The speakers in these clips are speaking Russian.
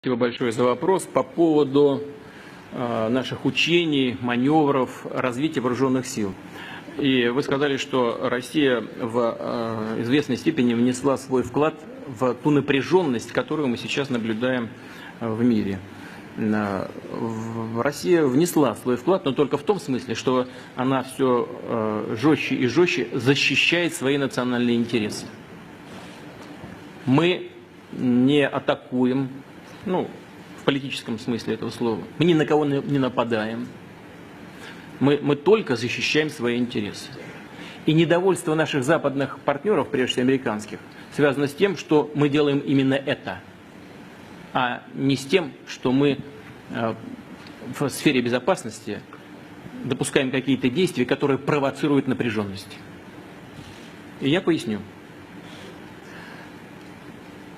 Спасибо большое за вопрос по поводу наших учений, маневров, развития вооруженных сил. И вы сказали, что Россия в известной степени внесла свой вклад в ту напряженность, которую мы сейчас наблюдаем в мире. Россия внесла свой вклад, но только в том смысле, что она все жестче и жестче защищает свои национальные интересы. Мы не атакуем, в политическом смысле этого слова. Мы ни на кого не нападаем. Мы только защищаем свои интересы. И недовольство наших западных партнеров, прежде всего американских, связано с тем, что мы делаем именно это, а не с тем, что мы в сфере безопасности допускаем какие-то действия, которые провоцируют напряженность. И я поясню.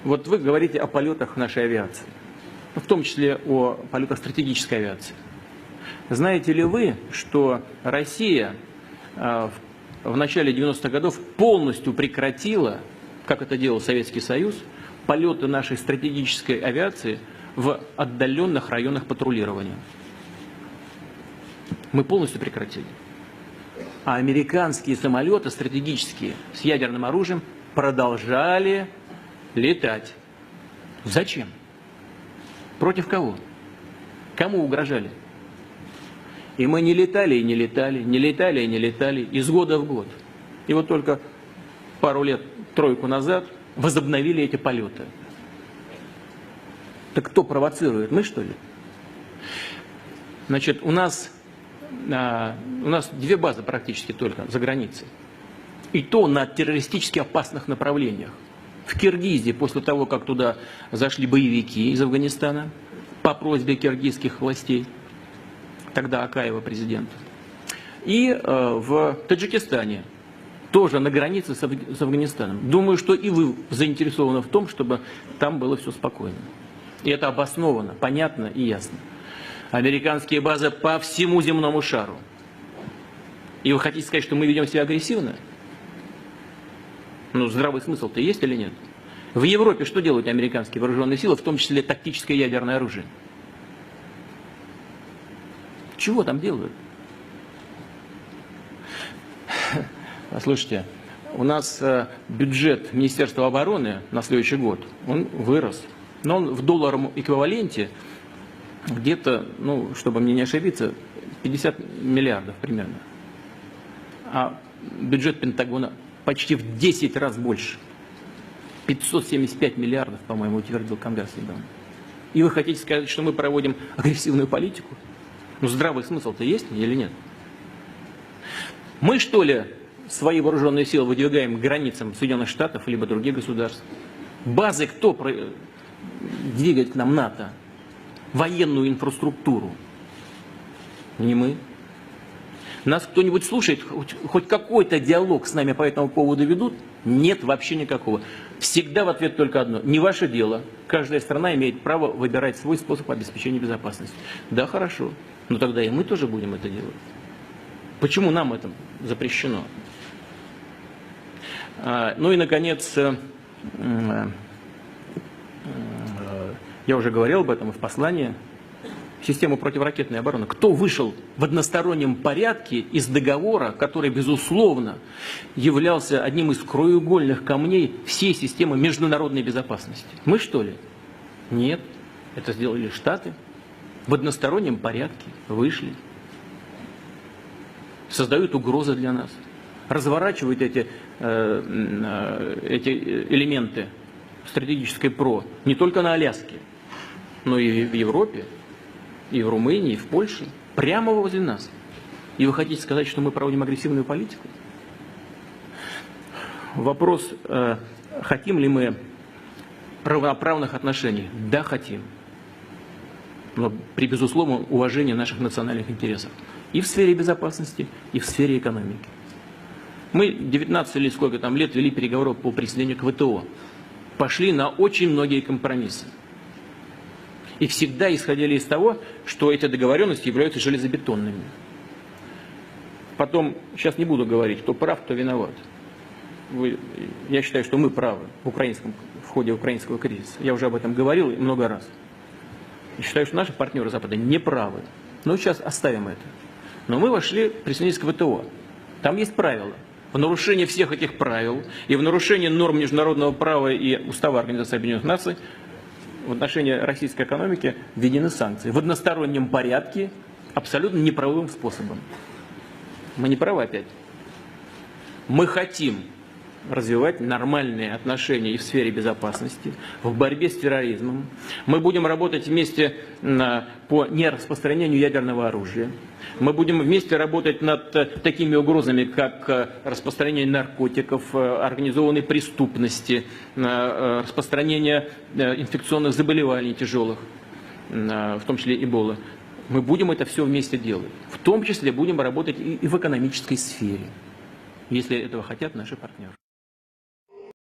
Вот вы говорите о полетах нашей авиации, в том числе о полетах стратегической авиации. Знаете ли вы, что Россия в начале 90-х годов полностью прекратила, как это делал Советский Союз, полеты нашей стратегической авиации в отдаленных районах патрулирования? Мы полностью прекратили. А американские самолеты стратегические с ядерным оружием продолжали летать. Зачем? Против кого? Кому угрожали? И мы не летали и не летали, не летали и не летали, из года в год. И вот только пару лет, тройку назад, возобновили эти полеты. Так кто провоцирует? Мы, что ли? Значит, у нас две базы практически только за границей. И то на террористически опасных направлениях. В Киргизии, после того, как туда зашли боевики из Афганистана, по просьбе киргизских властей, тогда Акаева президент. И в Таджикистане, тоже на границе с Афганистаном. Думаю, что и вы заинтересованы в том, чтобы там было все спокойно. И это обосновано, понятно и ясно. Американские базы по всему земному шару. И вы хотите сказать, что мы ведем себя агрессивно? Здравый смысл-то есть или нет? В Европе что делают американские вооруженные силы, в том числе тактическое ядерное оружие? Чего там делают? Послушайте, у нас бюджет Министерства обороны на следующий год, он вырос. Но он в долларовом эквиваленте где-то, чтобы мне не ошибиться, 50 миллиардов примерно. А бюджет Пентагона почти в 10 раз больше. 575 миллиардов, по-моему, утвердил Конгресс недавно. И вы хотите сказать, что мы проводим агрессивную политику? Здравый смысл-то есть или нет? Мы, что ли, свои вооруженные силы выдвигаем к границам Соединенных Штатов либо других государств? Базы кто двигает к нам НАТО? Военную инфраструктуру? Не мы. Нас кто-нибудь слушает, хоть какой-то диалог с нами по этому поводу ведут? Нет, вообще никакого. Всегда в ответ только одно. Не ваше дело. Каждая страна имеет право выбирать свой способ обеспечения безопасности. Да, хорошо. Но тогда и мы тоже будем это делать. Почему нам это запрещено? Ну и, наконец, я уже говорил об этом и в послании. Систему противоракетной обороны. Кто вышел в одностороннем порядке из договора, который, безусловно, являлся одним из краеугольных камней всей системы международной безопасности? Мы, что ли? Нет. Это сделали Штаты. В одностороннем порядке вышли. Создают угрозы для нас. Разворачивают эти элементы стратегической ПРО не только на Аляске, но и в Европе. И в Румынии, и в Польше, прямо возле нас. И вы хотите сказать, что мы проводим агрессивную политику? Вопрос, хотим ли мы равноправных отношений? Да, хотим. Но при безусловном уважении наших национальных интересов. И в сфере безопасности, и в сфере экономики. Мы 19 или сколько там лет вели переговоры по присоединению к ВТО. Пошли на очень многие компромиссы. И всегда исходили из того, что эти договоренности являются железобетонными. Потом, сейчас не буду говорить, кто прав, кто виноват. Я считаю, что мы правы в ходе украинского кризиса. Я уже об этом говорил много раз. И считаю, что наши партнеры Запада не правы. Но сейчас оставим это. Но мы присоединились к ВТО. Там есть правила. В нарушение всех этих правил и в нарушение норм международного права и Устава Организации Объединенных Наций в отношении российской экономики введены санкции в одностороннем порядке, абсолютно неправовым способом. Мы не правы опять. Мы хотим развивать нормальные отношения и в сфере безопасности, в борьбе с терроризмом. Мы будем работать вместе по нераспространению ядерного оружия. Мы будем вместе работать над такими угрозами, как распространение наркотиков, организованной преступности, распространение инфекционных заболеваний тяжелых, в том числе Эбола. Мы будем это все вместе делать. В том числе будем работать и в экономической сфере, если этого хотят наши партнеры.